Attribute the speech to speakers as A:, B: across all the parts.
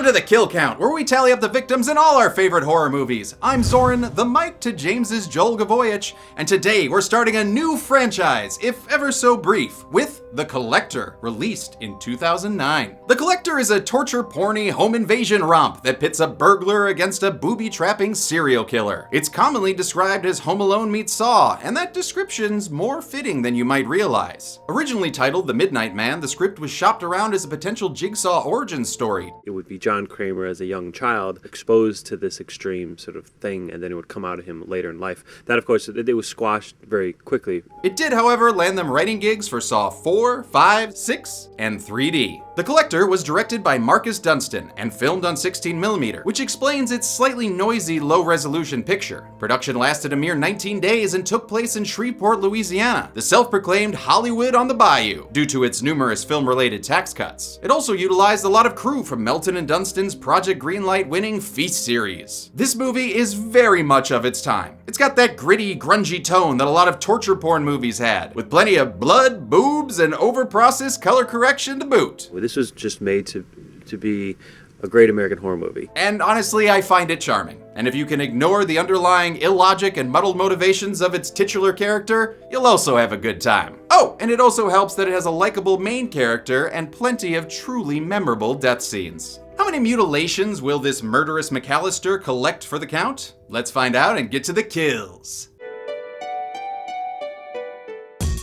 A: to The Kill Count, where we tally up the victims in all our favorite horror movies. I'm Zoran, the mic to James's Joel Gavoyich, and today we're starting a new franchise, if ever so brief, with The Collector, released in 2009. The Collector is a torture-porny home invasion romp that pits a burglar against a booby-trapping serial killer. It's commonly described as Home Alone meets Saw, and that description's more fitting than you might realize. Originally titled The Midnight Man, the script was shopped around as a potential Jigsaw origin story.
B: It would be John Kramer as a young child exposed to this extreme sort of thing, and then it would come out of him later in life. That, of course, it was squashed very quickly.
A: It did, however, land them writing gigs for Saw 4, 5, 6, and 3D. The Collector was directed by Marcus Dunstan and filmed on 16mm, which explains its slightly noisy, low-resolution picture. Production lasted a mere 19 days and took place in Shreveport, Louisiana, the self-proclaimed Hollywood on the Bayou, due to its numerous film-related tax cuts. It also utilized a lot of crew from Melton and Dunstan's Project Greenlight winning Feast series. This movie is very much of its time. It's got that gritty, grungy tone that a lot of torture porn movies had, with plenty of blood, boobs, and over-processed color correction to boot.
B: Well, this was just made to be a great American horror movie.
A: And honestly, I find it charming. And if you can ignore the underlying illogic and muddled motivations of its titular character, you'll also have a good time. Oh, and it also helps that it has a likable main character and plenty of truly memorable death scenes. How many mutilations will this murderous McAllister collect for the count? Let's find out and get to the kills.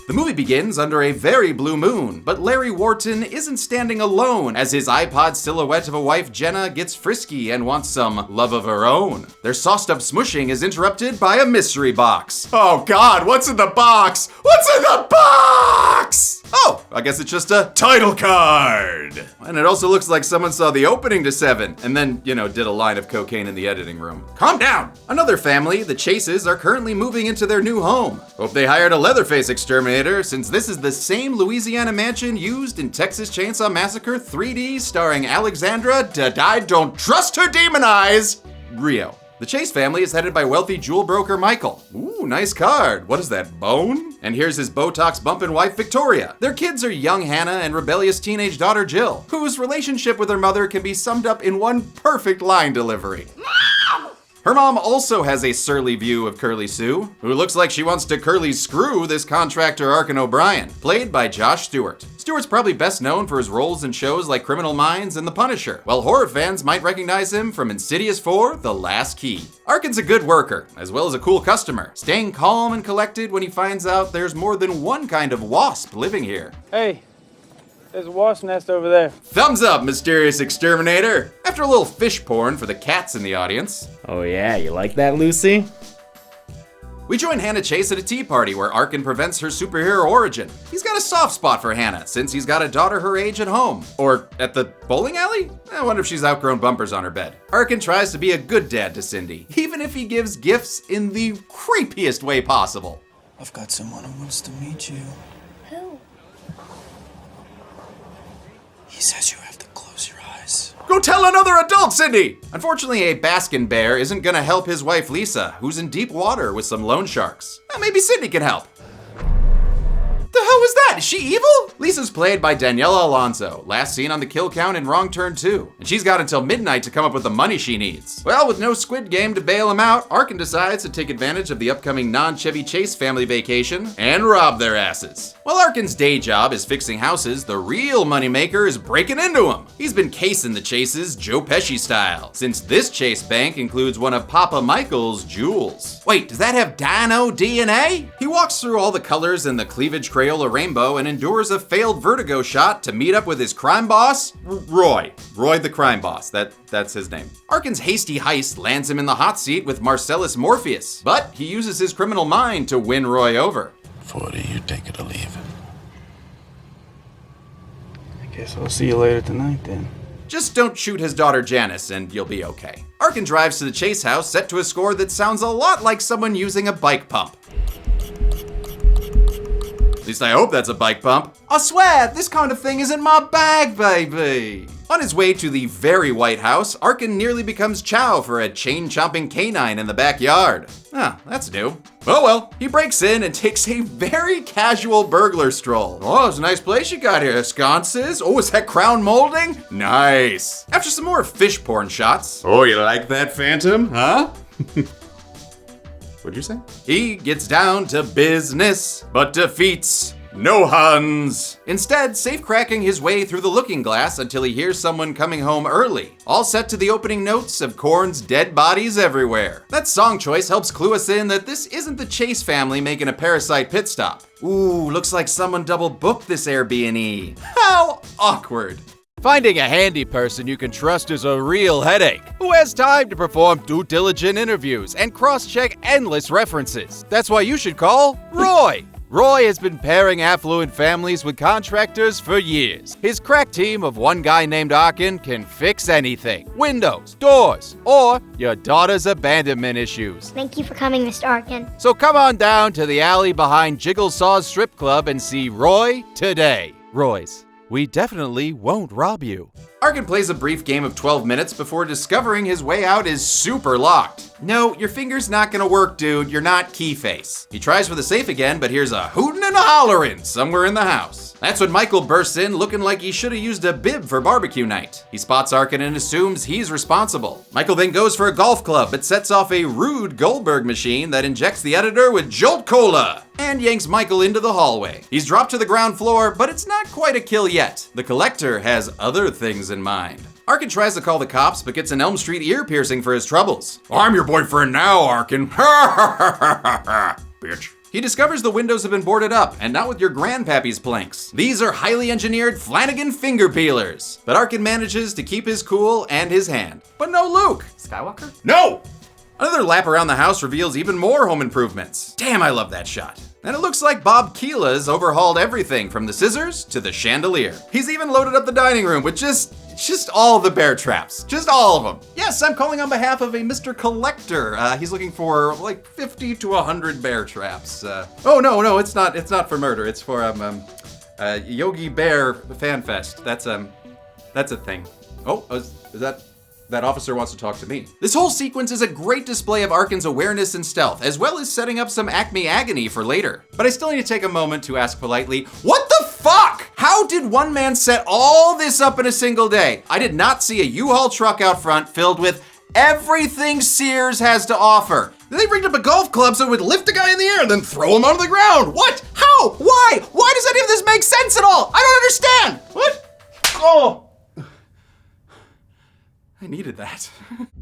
A: The movie begins under a very blue moon, but Larry Wharton isn't standing alone as his iPod silhouette of a wife, Jenna, gets frisky and wants some love of her own. Their sauced-up smushing is interrupted by a mystery box. Oh God, what's in the box? What's in the box? Oh, I guess it's just a title card. And it also looks like someone saw the opening to 7 and then, did a line of cocaine in the editing room. Calm down. Another family, the Chases, are currently moving into their new home. Hope they hired a Leatherface exterminator, since this is the same Louisiana mansion used in Texas Chainsaw Massacre 3D starring Alexandra Don't Trust Her Demon Eyes, Rio. The Chase family is headed by wealthy jewel broker Michael. Ooh, nice card. What is that, bone? And here's his Botox bumpin' wife Victoria. Their kids are young Hannah and rebellious teenage daughter Jill, whose relationship with her mother can be summed up in one perfect line delivery. Her mom also has a surly view of Curly Sue, who looks like she wants to curly screw this contractor Arkin O'Brien, played by Josh Stewart. Stewart's probably best known for his roles in shows like Criminal Minds and The Punisher, while horror fans might recognize him from Insidious 4: The Last Key. Arkin's a good worker, as well as a cool customer, staying calm and collected when he finds out there's more than one kind of wasp living here.
C: Hey. There's a wasp nest over there.
A: Thumbs up, mysterious exterminator! After a little fish porn for the cats in the audience.
D: Oh yeah, you like that, Lucy?
A: We join Hannah Chase at a tea party where Arkin prevents her superhero origin. He's got a soft spot for Hannah, since he's got a daughter her age at home. Or at the bowling alley? I wonder if she's outgrown bumpers on her bed. Arkin tries to be a good dad to Cindy, even if he gives gifts in the creepiest way possible.
E: I've got someone who wants to meet you.
F: Who?
E: He says you have to close your eyes.
A: Go tell another adult, Cindy! Unfortunately, a Baskin bear isn't gonna help his wife Lisa, who's in deep water with some loan sharks. Maybe Cindy can help. The hell was that? Is she evil? Lisa's played by Daniela Alonso, last seen on The Kill Count in Wrong Turn 2. And she's got until midnight to come up with the money she needs. Well, with no Squid Game to bail him out, Arkin decides to take advantage of the upcoming non-Chevy Chase family vacation and rob their asses. While Arkin's day job is fixing houses, the real moneymaker is breaking into him. He's been casing the Chases Joe Pesci style, since this Chase bank includes one of Papa Michael's jewels. Wait, does that have dino DNA? He walks through all the colors in the cleavage Crayola rainbow and endures a failed vertigo shot to meet up with his crime boss, Roy. Roy the crime boss, that's his name. Arkin's hasty heist lands him in the hot seat with Marcellus Morpheus, but he uses his criminal mind to win Roy over.
E: 40, you take it or leave it.
C: I guess I'll see you later tonight then.
A: Just don't shoot his daughter Janice and you'll be okay. Arkin drives to the Chase house set to a score that sounds a lot like someone using a bike pump. At least I hope that's a bike bump. I swear, this kind of thing isn't my bag, baby. On his way to the very White House, Arkin nearly becomes chow for a chain-chomping canine in the backyard. Ah, that's new. Oh well, he breaks in and takes a very casual burglar stroll. Oh, it's a nice place you got here. Sconces? Oh, is that crown molding? Nice. After some more fish porn shots. Oh, you like that, Phantom? Huh? What'd you say? He gets down to business, but defeats no Huns. Instead, safe-cracking his way through the looking glass until he hears someone coming home early. All set to the opening notes of Korn's Dead Bodies Everywhere. That song choice helps clue us in that this isn't the Chase family making a parasite pit stop. Ooh, looks like someone double-booked this Airbnb. How awkward.
F: Finding a handy person you can trust is a real headache. Who has time to perform due diligent interviews and cross-check endless references? That's why you should call Roy. Roy has been pairing affluent families with contractors for years. His crack team of one guy named Arkin can fix anything. Windows, doors, or your daughter's abandonment issues.
G: Thank you for coming, Mr. Arkin.
F: So come on down to the alley behind Jigglesaw's Strip Club and see Roy today. Roy's. We definitely won't rob you.
A: Arkin plays a brief game of 12 minutes before discovering his way out is super locked. No, your finger's not gonna work, dude. You're not Keyface. He tries for the safe again, but hears a hootin' and a hollerin' somewhere in the house. That's when Michael bursts in looking like he should have used a bib for barbecue night. He spots Arkin and assumes he's responsible. Michael then goes for a golf club, but sets off a rude Goldberg machine that injects the editor with Jolt Cola and yanks Michael into the hallway. He's dropped to the ground floor, but it's not quite a kill yet. The Collector has other things in mind. Arkin tries to call the cops, but gets an Elm Street ear piercing for his troubles. I'm your boyfriend now, Arkin. Bitch. He discovers the windows have been boarded up, and not with your grandpappy's planks. These are highly engineered Flanagan finger peelers. But Arkin manages to keep his cool and his hand. But no Luke. Skywalker? No! Another lap around the house reveals even more home improvements. Damn, I love that shot. And it looks like Bob Keela's overhauled everything from the scissors to the chandelier. He's even loaded up the dining room with just all the bear traps. Just all of them. Yes, I'm calling on behalf of a Mr. Collector. He's looking for like 50 to 100 bear traps. Oh, no, it's not for murder. It's for, Yogi Bear Fan Fest. That's a thing. Oh, is that officer wants to talk to me. This whole sequence is a great display of Arkin's awareness and stealth, as well as setting up some Acme agony for later. But I still need to take a moment to ask politely, what the fuck? How did one man set all this up in a single day? I did not see a U-Haul truck out front filled with everything Sears has to offer. Then they rigged up a golf club so it would lift the guy in the air and then throw him onto the ground. What? How? Why? Why does any of this make sense at all? I don't understand. What? Oh. I needed that.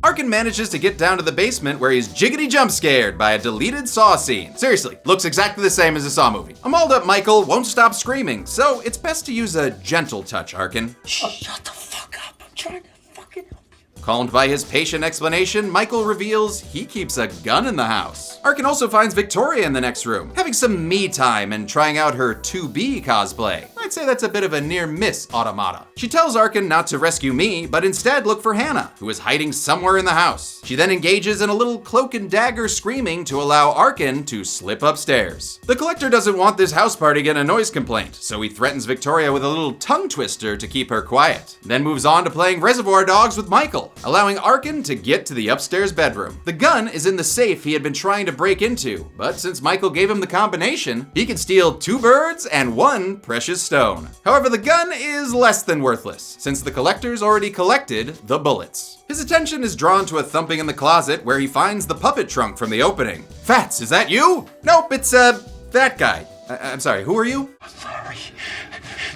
A: Arkin manages to get down to the basement where he's jiggity jump scared by a deleted Saw scene. Seriously, looks exactly the same as a Saw movie. A mauled up Michael won't stop screaming, so it's best to use a gentle touch, Arkin.
E: Shut the fuck up. I'm trying to fucking help you.
A: Calmed by his patient explanation, Michael reveals he keeps a gun in the house. Arkin also finds Victoria in the next room, having some me time and trying out her 2B cosplay. I'd say that's a bit of a near miss automata. She tells Arkin not to rescue me, but instead look for Hannah, who is hiding somewhere in the house. She then engages in a little cloak and dagger screaming to allow Arkin to slip upstairs. The Collector doesn't want this house party getting a noise complaint, so he threatens Victoria with a little tongue twister to keep her quiet. Then moves on to playing Reservoir Dogs with Michael, allowing Arkin to get to the upstairs bedroom. The gun is in the safe he had been trying to break into, but since Michael gave him the combination, he can steal 2 birds and 1 precious stone. However, the gun is less than worthless, since the Collector's already collected the bullets. His attention is drawn to a thumping in the closet where he finds the puppet trunk from the opening. Fats, is that you? Nope, it's, that guy. I'm sorry, who are you?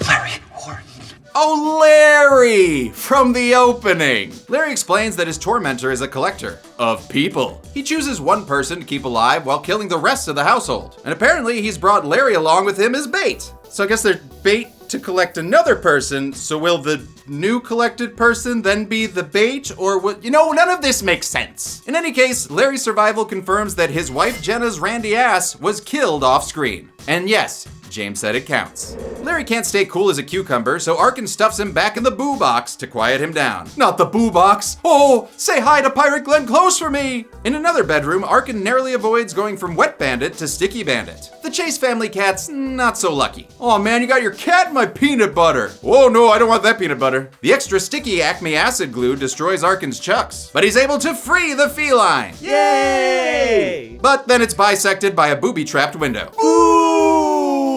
E: Larry Warren.
A: Oh, Larry! From the opening! Larry explains that his tormentor is a collector of people. He chooses one person to keep alive while killing the rest of the household. And apparently he's brought Larry along with him as bait. So I guess they're bait to collect another person, so will the new collected person then be the bait, or what? You know, none of this makes sense. In any case, Larry's survival confirms that his wife Jenna's randy ass was killed off screen. And yes, James said it counts. Larry can't stay cool as a cucumber, so Arkin stuffs him back in the boo box to quiet him down. Not the boo box! Oh, say hi to Pirate Glenn Close for me! In another bedroom, Arkin narrowly avoids going from Wet Bandit to Sticky Bandit. The Chase family cat's not so lucky. Oh man, you got your cat in my peanut butter. Oh no, I don't want that peanut butter. The extra sticky Acme acid glue destroys Arkin's chucks, but he's able to free the feline.
D: Yay!
A: But then it's bisected by a booby-trapped window. Ooh!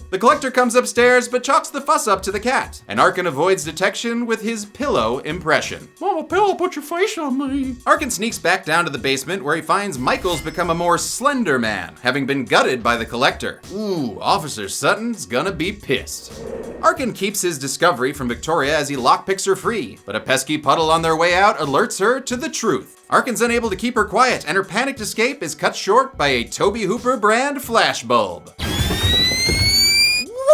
A: The collector comes upstairs, but chalks the fuss up to the cat, and Arkin avoids detection with his pillow impression. Mama Pillow, put your face on me. Arkin sneaks back down to the basement where he finds Michael's become a more slender man, having been gutted by the collector. Ooh, Officer Sutton's gonna be pissed. Arkin keeps his discovery from Victoria as he lockpicks her free, but a pesky puddle on their way out alerts her to the truth. Arkin's unable to keep her quiet, and her panicked escape is cut short by a Toby Hooper brand flashbulb.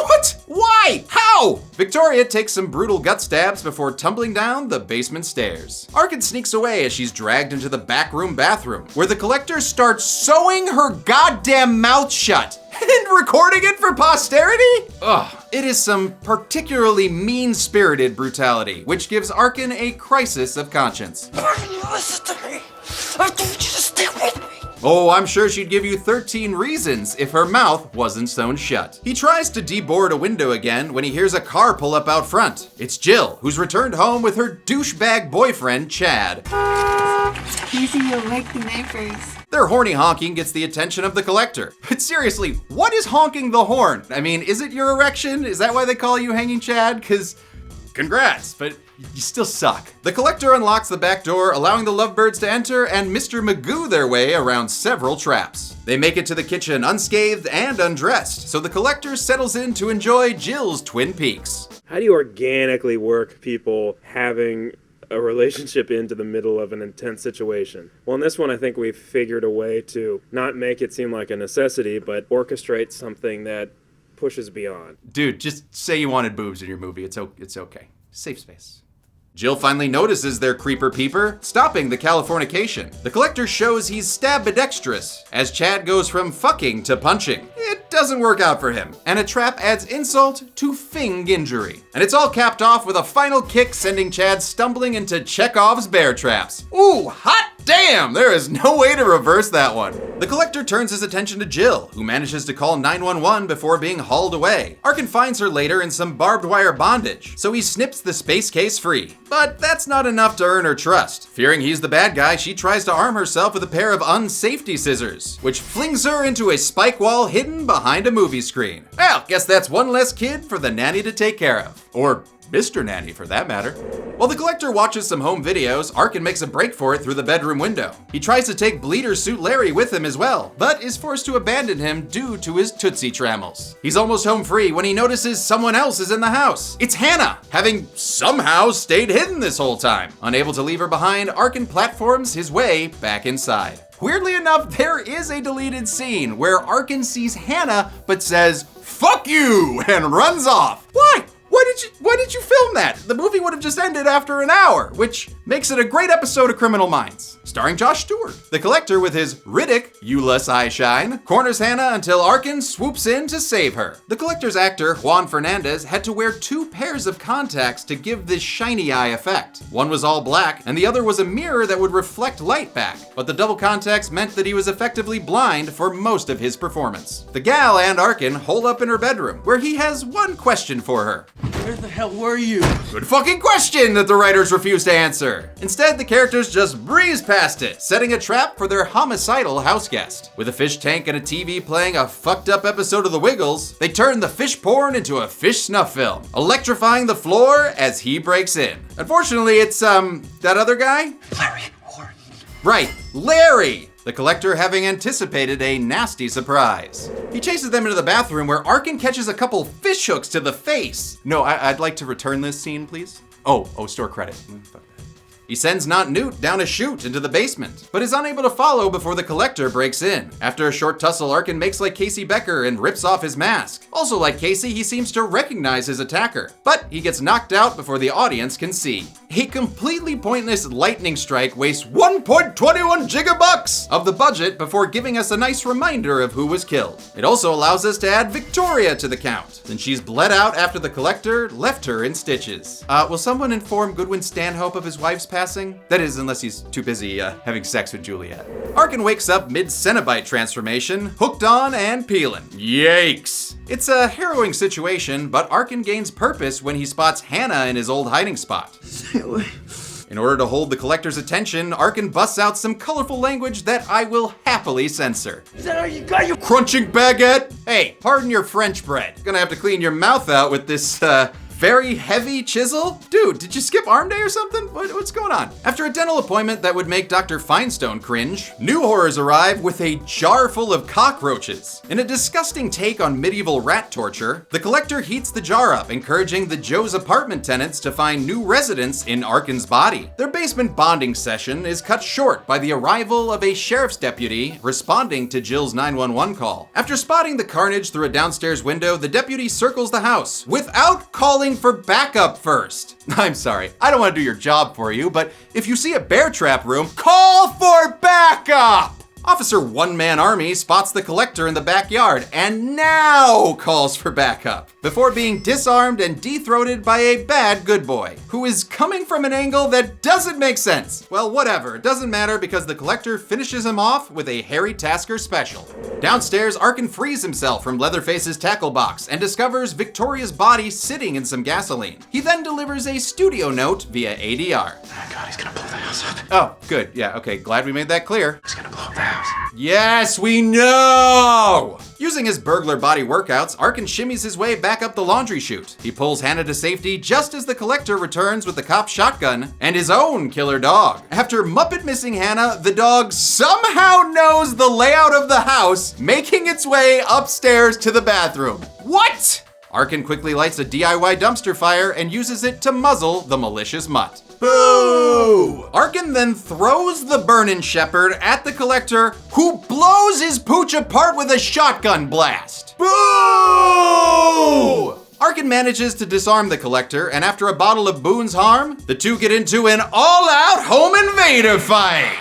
A: What? Why? How? Victoria takes some brutal gut stabs before tumbling down the basement stairs. Arkin sneaks away as she's dragged into the backroom bathroom, where the collector starts sewing her goddamn mouth shut and recording it for posterity? Ugh. It is some particularly mean-spirited brutality, which gives Arkin a crisis of conscience.
E: Listen to me. I told you to stick with me.
A: Oh, I'm sure she'd give you 13 reasons if her mouth wasn't sewn shut. He tries to deboard a window again when he hears a car pull up out front. It's Jill, who's returned home with her douchebag boyfriend, Chad.
G: Easy, you'll wake the neighbors.
A: Their horny honking gets the attention of the collector. But seriously, what is honking the horn? I mean, is it your erection? Is that why they call you Hanging Chad? 'Cause congrats, but you still suck. The collector unlocks the back door, allowing the lovebirds to enter and Mr. Magoo their way around several traps. They make it to the kitchen unscathed and undressed, so the collector settles in to enjoy Jill's Twin Peaks.
B: How do you organically work people having a relationship into the middle of an intense situation? Well, in this one, I think we've figured a way to not make it seem like a necessity, but orchestrate something that pushes beyond.
A: Dude, just say you wanted boobs in your movie. It's okay. Safe space. Jill finally notices their creeper peeper, stopping the Californication. The collector shows he's stabidextrous, as Chad goes from fucking to punching. It doesn't work out for him, and a trap adds insult to fing injury. And it's all capped off with a final kick sending Chad stumbling into Chekhov's bear traps. Ooh, hot damn! There is no way to reverse that one. The collector turns his attention to Jill, who manages to call 911 before being hauled away. Arkin finds her later in some barbed wire bondage, so he snips the space case free. But that's not enough to earn her trust. Fearing he's the bad guy, she tries to arm herself with a pair of unsafety scissors, which flings her into a spike wall hidden behind a movie screen. Well, guess that's one less kid for the nanny to take care of. Or Mr. Nanny, for that matter. While the collector watches some home videos, Arkin makes a break for it through the bedroom window. He tries to take Bleeder Suit Larry with him as well, but is forced to abandon him due to his Tootsie Trammels. He's almost home free when he notices someone else is in the house. It's Hannah, having somehow stayed hidden this whole time. Unable to leave her behind, Arkin platforms his way back inside. Weirdly enough, there is a deleted scene where Arkin sees Hannah but says, "Fuck you," and runs off. Why? Why did you film that? The movie would have just ended after an hour, which makes it a great episode of Criminal Minds, starring Josh Stewart. The collector, with his Riddick, Euless Eyeshine, corners Hannah until Arkin swoops in to save her. The collector's actor, Juan Fernandez, had to wear 2 pairs of contacts to give this shiny eye effect. One was all black, and the other was a mirror that would reflect light back, but the double contacts meant that he was effectively blind for most of his performance. The gal and Arkin hole up in her bedroom, where he has one question for her.
E: Where the hell were you?
A: Good fucking question that the writers refuse to answer. Instead, the characters just breeze past it, setting a trap for their homicidal house guest. With a fish tank and a TV playing a fucked up episode of The Wiggles, they turn the fish porn into a fish snuff film, electrifying the floor as he breaks in. Unfortunately, it's, that other guy?
E: Larry Warren.
A: Right, Larry! The collector having anticipated a nasty surprise. He chases them into the bathroom where Arkin catches a couple fish hooks to the face. No, I'd like to return this scene, please. Oh, store credit. Fuck that. He sends Not Newt down a chute into the basement, but is unable to follow before the Collector breaks in. After a short tussle, Arkin makes like Casey Becker and rips off his mask. Also like Casey, he seems to recognize his attacker, but he gets knocked out before the audience can see. A completely pointless lightning strike wastes 1.21 gigabucks of the budget before giving us a nice reminder of who was killed. It also allows us to add Victoria to the count, since she's bled out after the Collector left her in stitches. Will someone inform Goodwin Stanhope of his wife's passing? That is, unless he's too busy having sex with Juliet. Arkin wakes up mid-Cenobite transformation, hooked on and peeling. Yikes! It's a harrowing situation, but Arkin gains purpose when he spots Hannah in his old hiding spot.
E: Stay away.
A: In order to hold the Collector's attention, Arkin busts out some colorful language that I will happily censor.
E: Is that all you got? You
A: Crunching baguette? Hey, pardon your French bread. Gonna have to clean your mouth out with this, very heavy chisel? Dude, did you skip arm day or something? What's going on? After a dental appointment that would make Dr. Finestone cringe, new horrors arrive with a jar full of cockroaches. In a disgusting take on medieval rat torture, the Collector heats the jar up, encouraging the Joe's apartment tenants to find new residents in Arkin's body. Their basement bonding session is cut short by the arrival of a sheriff's deputy responding to Jill's 911 call. After spotting the carnage through a downstairs window, the deputy circles the house without calling for backup first. I'm sorry, I don't want to do your job for you, but if you see a bear trap room, call for backup! Officer One Man Army spots the Collector in the backyard and now calls for backup before being disarmed and dethroated by a bad good boy who is coming from an angle that doesn't make sense. Well, whatever, it doesn't matter because the Collector finishes him off with a Harry Tasker special. Downstairs, Arkin frees himself from Leatherface's tackle box and discovers Victoria's body sitting in some gasoline. He then delivers a studio note via ADR.
E: Oh God, he's gonna blow the house up.
A: Oh, good, yeah, okay, glad we made that clear.
E: He's gonna blow up the house.
A: Yes, we know! Using his burglar body workouts, Arkin shimmies his way back up the laundry chute. He pulls Hannah to safety just as the Collector returns with the cop's shotgun and his own killer dog. After Muppet missing Hannah, the dog somehow knows the layout of the house, making its way upstairs to the bathroom. What? Arkin quickly lights a DIY dumpster fire and uses it to muzzle the malicious mutt. Boo! Arkin then throws the burnin' shepherd at the Collector, who blows his pooch apart with a shotgun blast. Boo! Arkin manages to disarm the Collector, and after a bottle of Boone's Harm, the two get into an all-out home invader fight.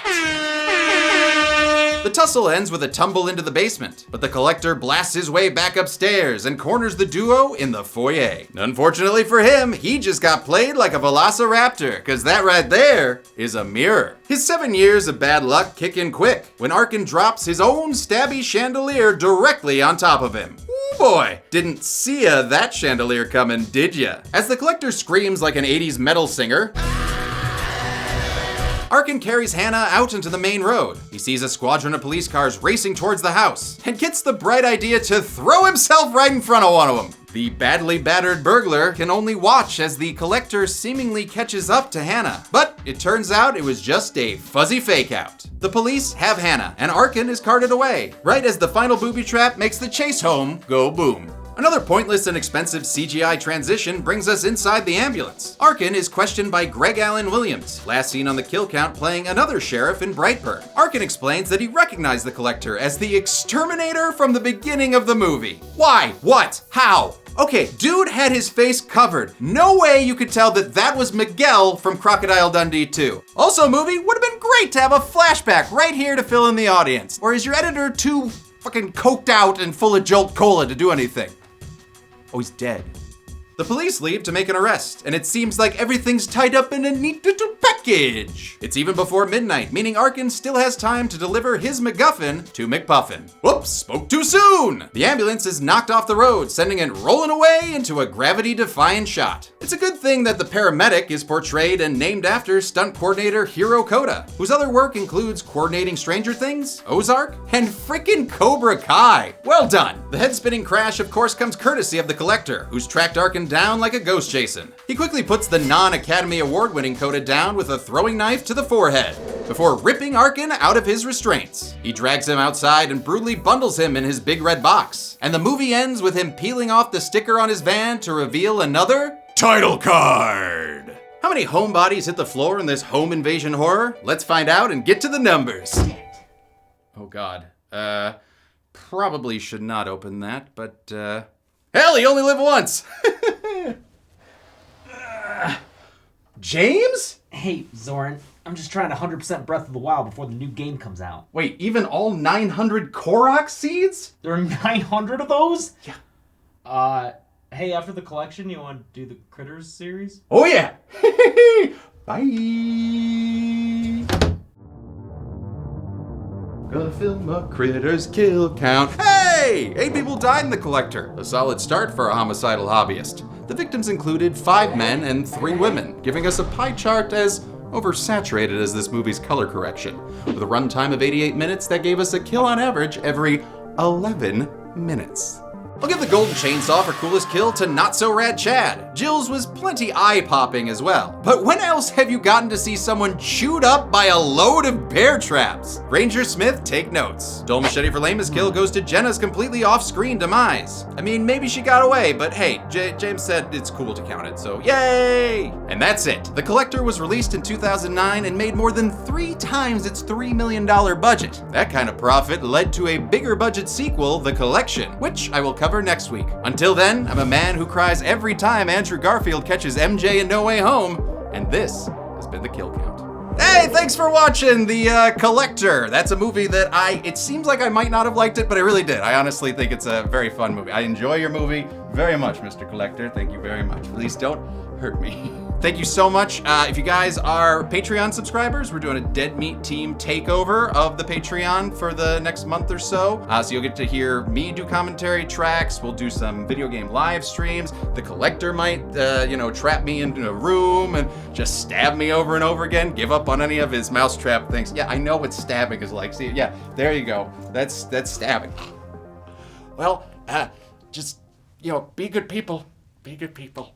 A: The tussle ends with a tumble into the basement, but the Collector blasts his way back upstairs and corners the duo in the foyer. Unfortunately for him, he just got played like a velociraptor, cause that right there is a mirror. His 7 years of bad luck kick in quick when Arkin drops his own stabby chandelier directly on top of him. Ooh boy, didn't see that chandelier coming, did ya? As the Collector screams like an 80s metal singer, Arkin carries Hannah out into the main road. He sees a squadron of police cars racing towards the house and gets the bright idea to throw himself right in front of one of them. The badly battered burglar can only watch as the Collector seemingly catches up to Hannah, but it turns out it was just a fuzzy fake out. The police have Hannah and Arkin is carted away, right as the final booby trap makes the chase home go boom. Another pointless and expensive CGI transition brings us inside the ambulance. Arkin is questioned by Greg Allen Williams, last seen on the kill count playing another sheriff in Brightburn. Arkin explains that he recognized the Collector as the exterminator from the beginning of the movie. Why? What? How? Okay, dude had his face covered. No way you could tell that that was Miguel from Crocodile Dundee 2. Also, movie, would have been great to have a flashback right here to fill in the audience. Or is your editor too fucking coked out and full of Jolt Cola to do anything? Oh, he's dead. The police leave to make an arrest, and it seems like everything's tied up in a neat little package. It's even before midnight, meaning Arkin still has time to deliver his MacGuffin to McPuffin. Whoops, spoke too soon! The ambulance is knocked off the road, sending it rolling away into a gravity-defying shot. It's a good thing that the paramedic is portrayed and named after stunt coordinator Hiro Koda, whose other work includes coordinating Stranger Things, Ozark, and frickin' Cobra Kai. Well done! The head-spinning crash, of course, comes courtesy of the Collector, who's tracked Arkin down like a ghost chasing. He quickly puts the non-Academy Award-winning Koda down with a throwing knife to the forehead, before ripping Arkin out of his restraints. He drags him outside and brutally bundles him in his big red box. And the movie ends with him peeling off the sticker on his van to reveal another title card. How many homebodies hit the floor in this home invasion horror? Let's find out and get to the numbers. Oh God. Probably should not open that, but hell, you only live once! James?
H: Hey, Zoran, I'm just trying to 100% Breath of the Wild before the new game comes out.
A: Wait, even all 900 Korok seeds?
H: There are 900 of those?
A: Yeah.
H: Hey, after the collection, you want to do the Critters series?
A: Oh yeah! Bye! Gonna film a Critters kill count. Hey! 8 people died in The Collector. A solid start for a homicidal hobbyist. The victims included 5 men and 3 women, giving us a pie chart as oversaturated as this movie's color correction. With a runtime of 88 minutes, that gave us a kill on average every 11 minutes. I'll give the golden chainsaw for coolest kill to Not So Rad Chad. Jill's was plenty eye-popping as well. But when else have you gotten to see someone chewed up by a load of bear traps? Ranger Smith, take notes. Dull Machete for lamest kill goes to Jenna's completely off-screen demise. I mean, maybe she got away, but hey, James said it's cool to count it, so yay! And that's it. The Collector was released in 2009 and made more than 3 times its $3 million budget. That kind of profit led to a bigger budget sequel, The Collection, which I will cover next week. Until then, I'm a man who cries every time Andrew Garfield catches MJ in No Way Home, and this has been The Kill Count. Hey, thanks for watching The Collector. That's a movie that it seems like I might not have liked it, but I really did. I honestly think it's a very fun movie. I enjoy your movie very much, Mr. Collector. Thank you very much. Please don't hurt me. Thank you so much. If you guys are Patreon subscribers, we're doing a Dead Meat Team takeover of the Patreon for the next month or so. So you'll get to hear me do commentary tracks. We'll do some video game live streams. The Collector might, trap me into a room and just stab me over and over again. Give up on any of his mousetrap things. Yeah, I know what stabbing is like. See, yeah, there you go. That's stabbing. Well, just, be good people. Be good people.